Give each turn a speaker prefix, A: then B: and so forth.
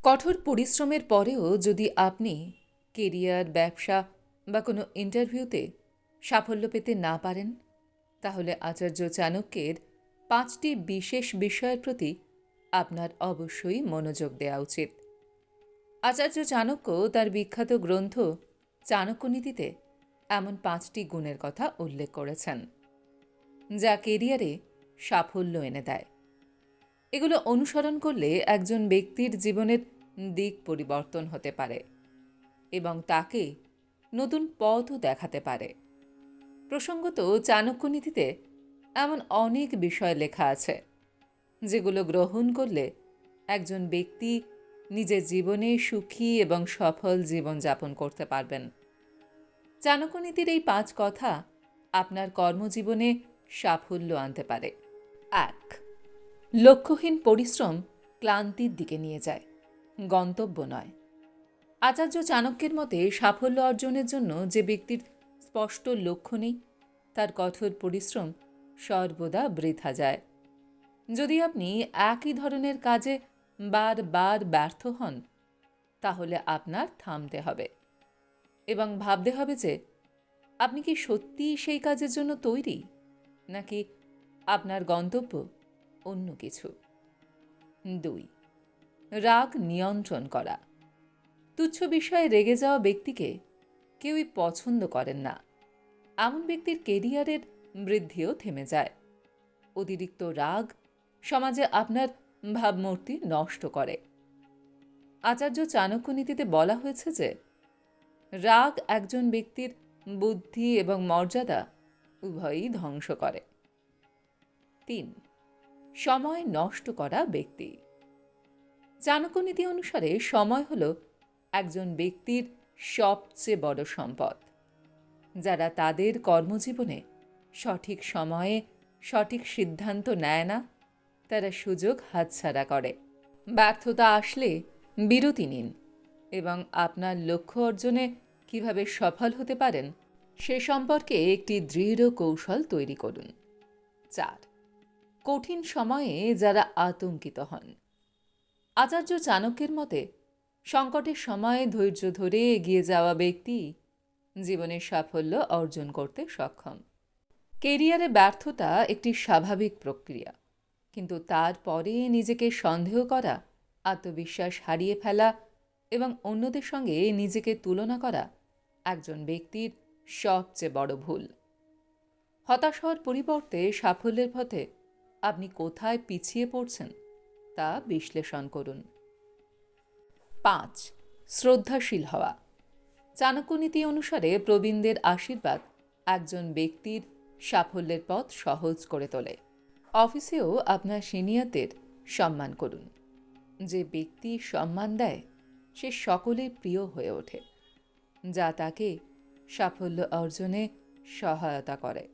A: কঠোর পরিশ্রমের পরেও যদি আপনি কেরিয়ার, ব্যবসা বা কোনো ইন্টারভিউতে সাফল্য পেতে না পারেন, তাহলে আচার্য চাণক্যের ৫টি বিশেষ বিষয়ের প্রতি আপনার অবশ্যই মনোযোগ দেওয়া উচিত। আচার্য চাণক্য তার বিখ্যাত গ্রন্থ চাণক্যনীতিতে এমন ৫টি গুণের কথা উল্লেখ করেছেন, যা কেরিয়ারে সাফল্য এনে দেয়। এগুলো অনুসরণ করলে একজন ব্যক্তির জীবনের দিক পরিবর্তন হতে পারে এবং তাকে নতুন পথও দেখাতে পারে। প্রসঙ্গত, চাণক্যনীতিতে এমন অনেক বিষয় লেখা আছে যেগুলো গ্রহণ করলে একজন ব্যক্তি নিজের জীবনে সুখী এবং সফল জীবনযাপন করতে পারবেন। চাণক্যনীতির এই ৫ কথা আপনার কর্মজীবনে সাফল্য আনতে পারে। ১. লক্ষ্যহীন পরিশ্রম ক্লান্তির দিকে নিয়ে যায়, গন্তব্য নয়। আচার্য চাণক্যের মতে সাফল্য অর্জনের জন্য যে ব্যক্তির স্পষ্ট লক্ষ্য নেই, তার কঠোর পরিশ্রম সর্বদা বৃথা যায়। যদি আপনি একই ধরনের কাজে বারবার ব্যর্থ হন, তাহলে আপনার থামতে হবে এবং ভাবতে হবে যে আপনি কি সত্যিই সেই কাজের জন্য তৈরি, নাকি আপনার গন্তব্য অন্য কিছু। ২. রাগ নিয়ন্ত্রণ করা। তুচ্ছ বিষয়ে রেগে যাওয়া ব্যক্তিকে কেউই পছন্দ করেন না। এমন ব্যক্তির কেরিয়ারের বৃদ্ধিও থেমে যায়। অতিরিক্ত রাগ সমাজে আপনার ভাবমূর্তি নষ্ট করে। আচার্য চাণক্যনীতিতে বলা হয়েছে যে রাগ একজন ব্যক্তির বুদ্ধি এবং মর্যাদা উভয়ই ধ্বংস করে। ৩. সময় নষ্ট করা ব্যক্তি। চাণক্যনীতি অনুসারে সময় হল একজন ব্যক্তির সবচেয়ে বড় সম্পদ। যারা তাদের কর্মজীবনে সঠিক সময়ে সঠিক সিদ্ধান্ত নেয় না, তারা সুযোগ হাতছাড়া করে। ব্যর্থতা আসলে বিরতি নিন এবং আপনার লক্ষ্য অর্জনে কিভাবে সফল হতে পারেন সে সম্পর্কে একটি দৃঢ় কৌশল তৈরি করুন। ৪. কঠিন সময়ে যারা আতঙ্কিত হন। আচার্য চাণক্যের মতে সংকটের সময়ে ধৈর্য ধরে এগিয়ে যাওয়া ব্যক্তি জীবনে সাফল্য অর্জন করতে সক্ষম। কেরিয়ারে ব্যর্থতা একটি স্বাভাবিক প্রক্রিয়া, কিন্তু তারপরে নিজেকে সন্দেহ করা, আত্মবিশ্বাস হারিয়ে ফেলা এবং অন্যদের সঙ্গে নিজেকে তুলনা করা একজন ব্যক্তির সবচেয়ে বড় ভুল। হতাশ হওয়ার পরিবর্তে সাফল্যের পথে আপনি কোথায় পিছিয়ে পড়ছেন তা বিশ্লেষণ করুন। ৫. শ্রদ্ধাশীল হওয়া। চাণক্যনীতি অনুসারে প্রবীণদের আশীর্বাদ একজন ব্যক্তির সাফল্যের পথ সহজ করে তোলে। অফিসেও আপনার সিনিয়রদের সম্মান করুন। যে ব্যক্তি সম্মান দেয় সে সকলের প্রিয় হয়ে ওঠে, যা তাকে সাফল্য অর্জনে সহায়তা করে।